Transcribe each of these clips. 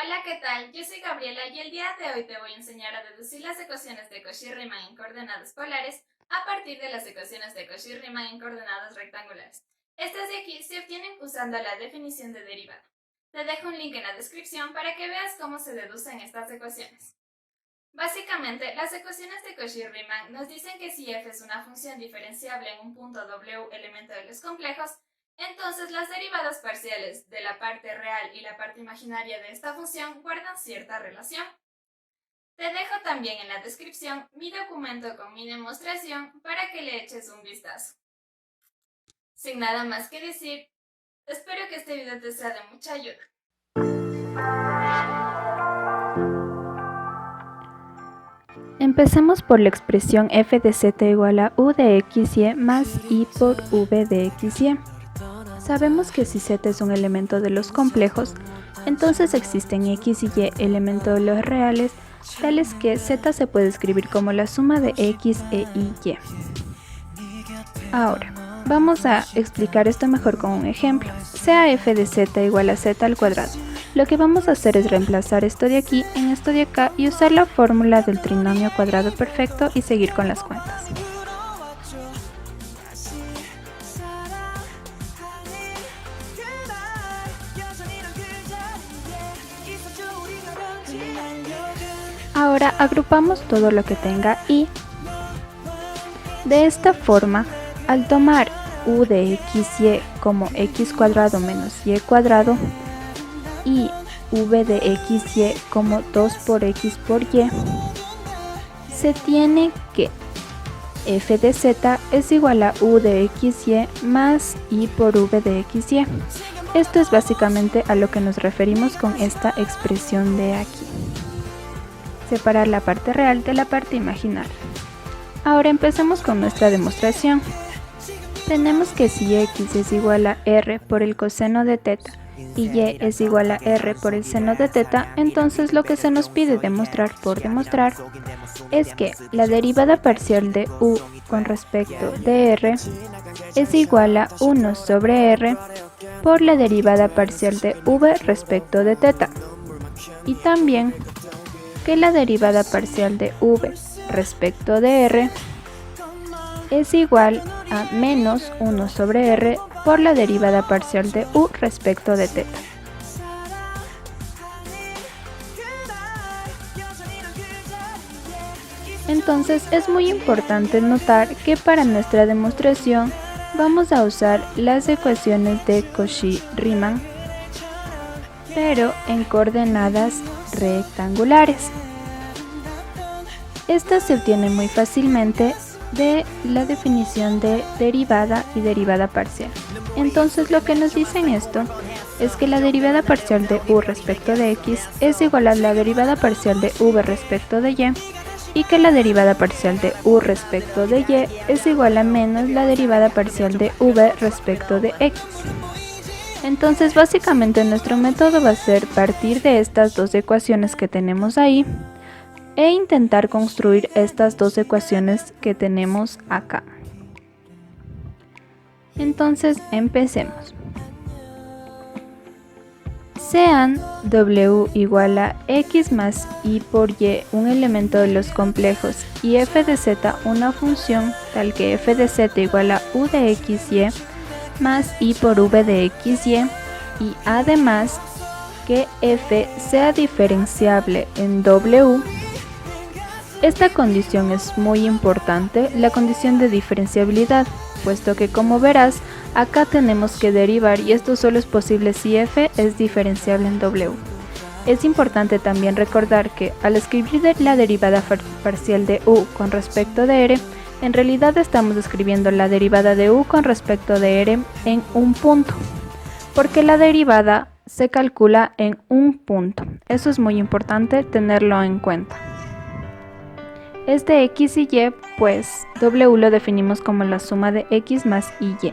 Hola, ¿qué tal? Yo soy Gabriela y el día de hoy te voy a enseñar a deducir las ecuaciones de Cauchy-Riemann en coordenadas polares a partir de las ecuaciones de Cauchy-Riemann en coordenadas rectangulares. Estas de aquí se obtienen usando la definición de derivada. Te dejo un link en la descripción para que veas cómo se deducen estas ecuaciones. Básicamente, las ecuaciones de Cauchy-Riemann nos dicen que si f es una función diferenciable en un punto w elemento de los complejos, entonces las derivadas parciales de la parte real y la parte imaginaria de esta función guardan cierta relación. Te dejo también en la descripción mi documento con mi demostración para que le eches un vistazo. Sin nada más que decir, espero que este video te sea de mucha ayuda. Empecemos por la expresión f de z igual a u de xy más i por v de xy. Sabemos que si z es un elemento de los complejos, entonces existen x y y elementos de los reales, tales que z se puede escribir como la suma de x e y. Ahora, vamos a explicar esto mejor con un ejemplo. Sea f de z igual a z al cuadrado. Lo que vamos a hacer es reemplazar esto de aquí en esto de acá y usar la fórmula del trinomio cuadrado perfecto y seguir con las cuentas. Ahora agrupamos todo lo que tenga y. De esta forma, al tomar u de xy como x cuadrado menos y cuadrado y v de xy como 2 por x por y, se tiene que f de z es igual a u de xy más i por v de xy. Esto es básicamente a lo que nos referimos con esta expresión de aquí. Separar la parte real de la parte imaginaria. Ahora empecemos con nuestra demostración. Tenemos que si x es igual a r por el coseno de θ y y es igual a r por el seno de θ, entonces lo que se nos pide demostrar por demostrar es que la derivada parcial de u con respecto de r es igual a 1 sobre r por la derivada parcial de v respecto de θ, y también que la derivada parcial de v respecto de r es igual a menos 1 sobre r por la derivada parcial de u respecto de θ. Entonces es muy importante notar que para nuestra demostración vamos a usar las ecuaciones de Cauchy-Riemann, pero en coordenadas rectangulares. Esta se obtiene muy fácilmente de la definición de derivada y derivada parcial. Entonces lo que nos dicen esto es que la derivada parcial de u respecto de x es igual a la derivada parcial de v respecto de y que la derivada parcial de u respecto de y es igual a menos la derivada parcial de v respecto de x. Entonces básicamente nuestro método va a ser partir de estas dos ecuaciones que tenemos ahí e intentar construir estas dos ecuaciones que tenemos acá. Entonces empecemos. Sean w igual a x más i por y un elemento de los complejos y f de z una función tal que f de z igual a u de xy más i por v de xy, y además que f sea diferenciable en w. Esta condición es muy importante, la condición de diferenciabilidad, puesto que como verás, acá tenemos que derivar y esto solo es posible si f es diferenciable en w. Es importante también recordar que al escribir la derivada parcial de u con respecto de r, en realidad estamos escribiendo la derivada de u con respecto de r en un punto, porque la derivada se calcula en un punto. Eso es muy importante tenerlo en cuenta. Este x y y, pues w lo definimos como la suma de x más y.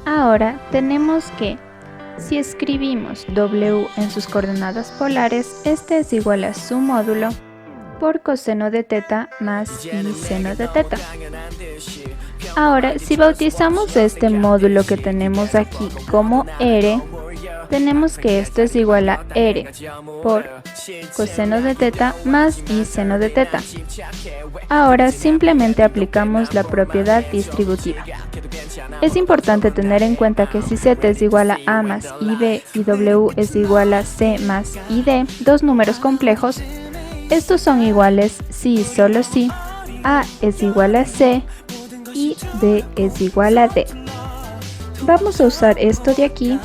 Ahora tenemos que, si escribimos w en sus coordenadas polares, este es igual a su módulo por coseno de teta más y seno de teta. Ahora, si bautizamos este módulo que tenemos aquí como R, tenemos que esto es igual a R por coseno de teta más y seno de teta. Ahora simplemente aplicamos la propiedad distributiva. Es importante tener en cuenta que si Z es igual a A más IB y W es igual a C más ID, dos números complejos, estos son iguales si y solo si A es igual a C y D es igual a D. Vamos a usar esto de aquí,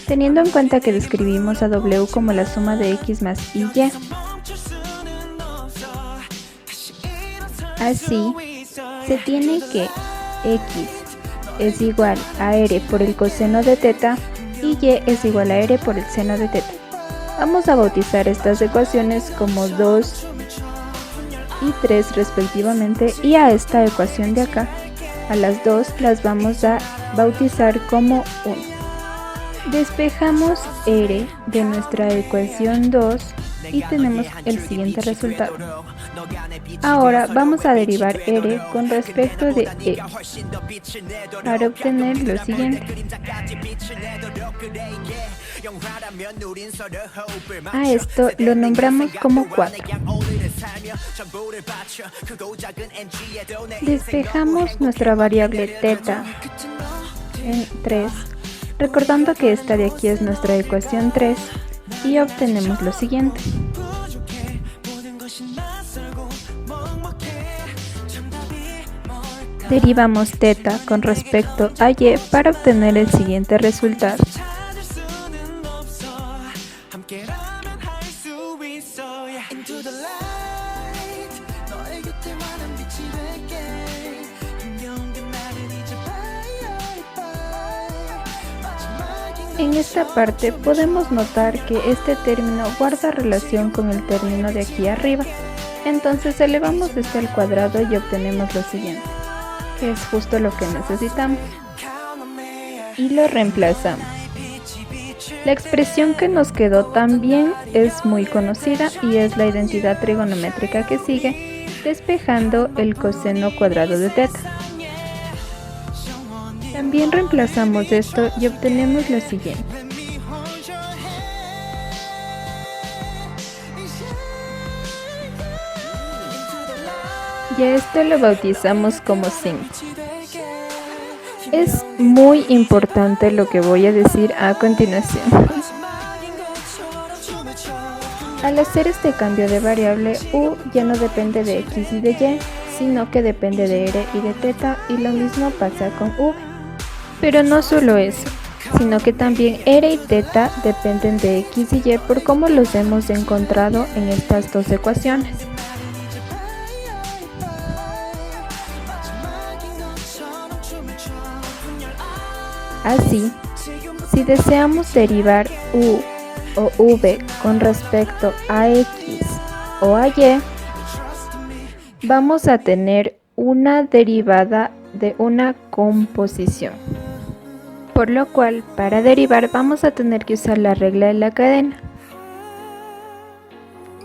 teniendo en cuenta que describimos a W como la suma de X más Y. Así, se tiene que X es igual a R por el coseno de teta y Y es igual a R por el seno de teta. Vamos a bautizar estas ecuaciones como 2 y 3 respectivamente, y a esta ecuación de acá, a las dos las vamos a bautizar como 1. Despejamos R de nuestra ecuación 2 y tenemos el siguiente resultado. Ahora vamos a derivar R con respecto de X para obtener lo siguiente. A esto lo nombramos como 4. Despejamos nuestra variable teta en 3, recordando que esta de aquí es nuestra ecuación 3, y obtenemos lo siguiente. Derivamos teta con respecto a Y para obtener el siguiente resultado. En esta parte podemos notar que este término guarda relación con el término de aquí arriba, entonces elevamos este al cuadrado y obtenemos lo siguiente, que es justo lo que necesitamos, y lo reemplazamos. La expresión que nos quedó también es muy conocida y es la identidad trigonométrica que sigue, despejando el coseno cuadrado de teta. También reemplazamos esto y obtenemos lo siguiente. Y a esto lo bautizamos como 5. Es muy importante lo que voy a decir a continuación. Al hacer este cambio de variable, U ya no depende de X y de Y, sino que depende de R y de teta, y lo mismo pasa con V. Pero no solo eso, sino que también R y teta dependen de X y Y por cómo los hemos encontrado en estas dos ecuaciones. Así, si deseamos derivar U o V con respecto a X o a Y, vamos a tener una derivada de una composición. Por lo cual, para derivar vamos a tener que usar la regla de la cadena.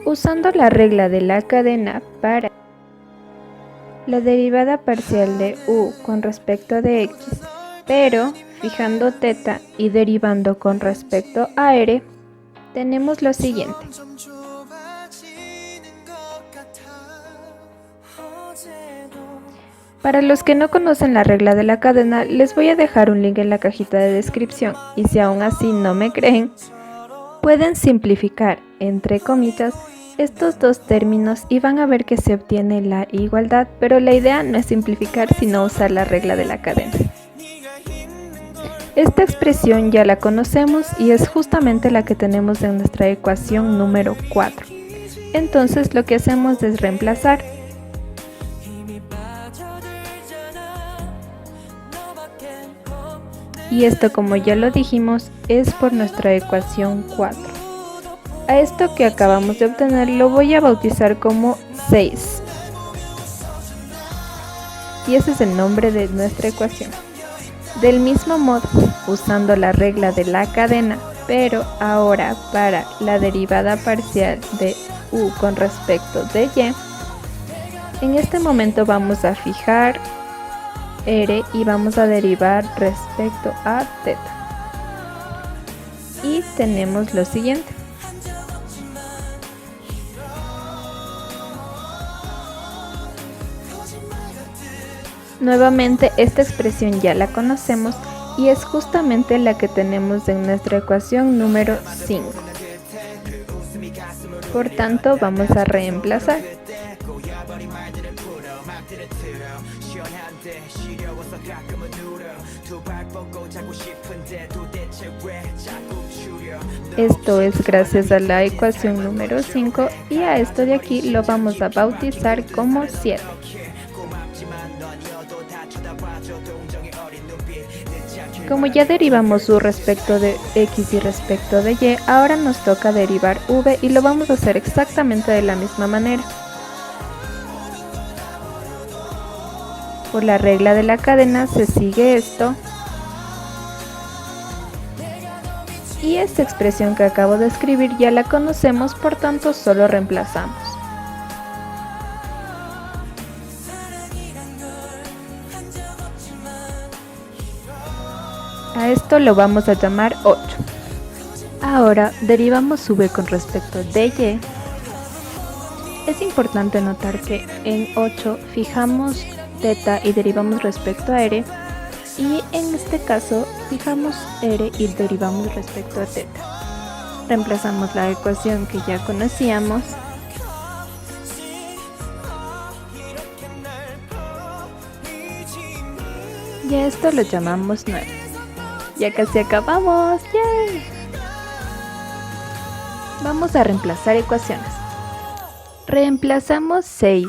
Usando la regla de la cadena para la derivada parcial de U con respecto de X, pero fijando teta y derivando con respecto a R, tenemos lo siguiente. Para los que no conocen la regla de la cadena, les voy a dejar un link en la cajita de descripción, y si aún así no me creen, pueden simplificar, entre comitas, estos dos términos y van a ver que se obtiene la igualdad, pero la idea no es simplificar sino usar la regla de la cadena. Esta expresión ya la conocemos y es justamente la que tenemos en nuestra ecuación número 4. Entonces lo que hacemos es reemplazar. Y esto, como ya lo dijimos, es por nuestra ecuación 4. A esto que acabamos de obtener lo voy a bautizar como 6. Y ese es el nombre de nuestra ecuación. Del mismo modo, usando la regla de la cadena, pero ahora para la derivada parcial de u con respecto de y. En este momento vamos a fijar r y vamos a derivar respecto a teta. Y tenemos lo siguiente. Nuevamente esta expresión ya la conocemos y es justamente la que tenemos en nuestra ecuación número 5. Por tanto, vamos a reemplazar. Esto es gracias a la ecuación número 5 y a esto de aquí lo vamos a bautizar como 7. Como ya derivamos u respecto de x y respecto de y, ahora nos toca derivar v y lo vamos a hacer exactamente de la misma manera. Por la regla de la cadena se sigue esto. Y esta expresión que acabo de escribir ya la conocemos, por tanto solo reemplazamos. A esto lo vamos a llamar 8. Ahora derivamos v con respecto de y. Es importante notar que en 8 fijamos teta y derivamos respecto a r, y en este caso fijamos r y derivamos respecto a teta. Reemplazamos la ecuación que ya conocíamos y a esto lo llamamos 9. Ya casi acabamos. ¡Yay! Vamos a reemplazar ecuaciones. Reemplazamos 6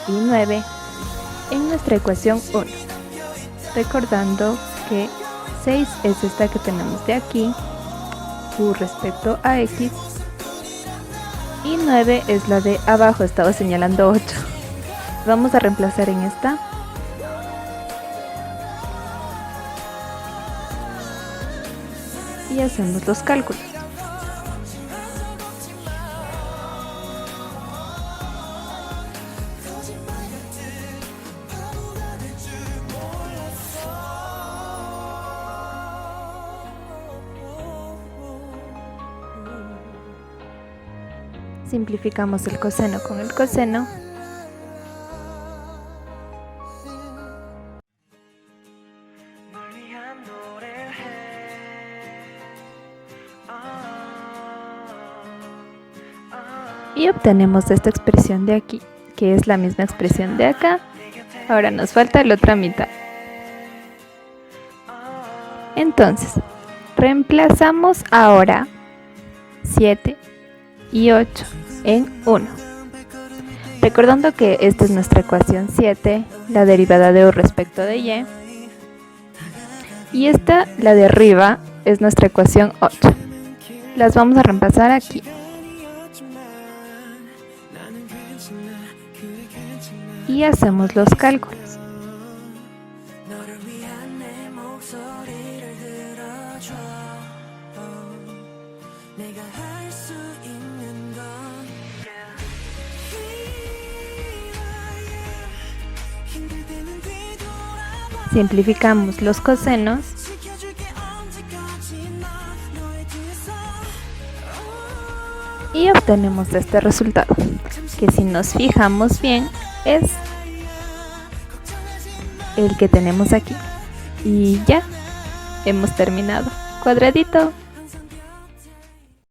y 9 en nuestra ecuación 1. Recordando que 6 es esta que tenemos de aquí, u respecto a x, y 9 es la de abajo, estaba señalando 8. Vamos a reemplazar en esta. Y hacemos los cálculos. Simplificamos el coseno con el coseno. Y obtenemos esta expresión de aquí, que es la misma expresión de acá. Ahora nos falta la otra mitad. Entonces, reemplazamos ahora 7 y 8 en 1. Recordando que esta es nuestra ecuación 7, la derivada de u respecto de y. Y esta, la de arriba, es nuestra ecuación 8. Las vamos a reemplazar aquí. Y hacemos los cálculos. Simplificamos los cosenos y obtenemos este resultado, que si nos fijamos bien es el que tenemos aquí. Y ya, hemos terminado. Cuadradito.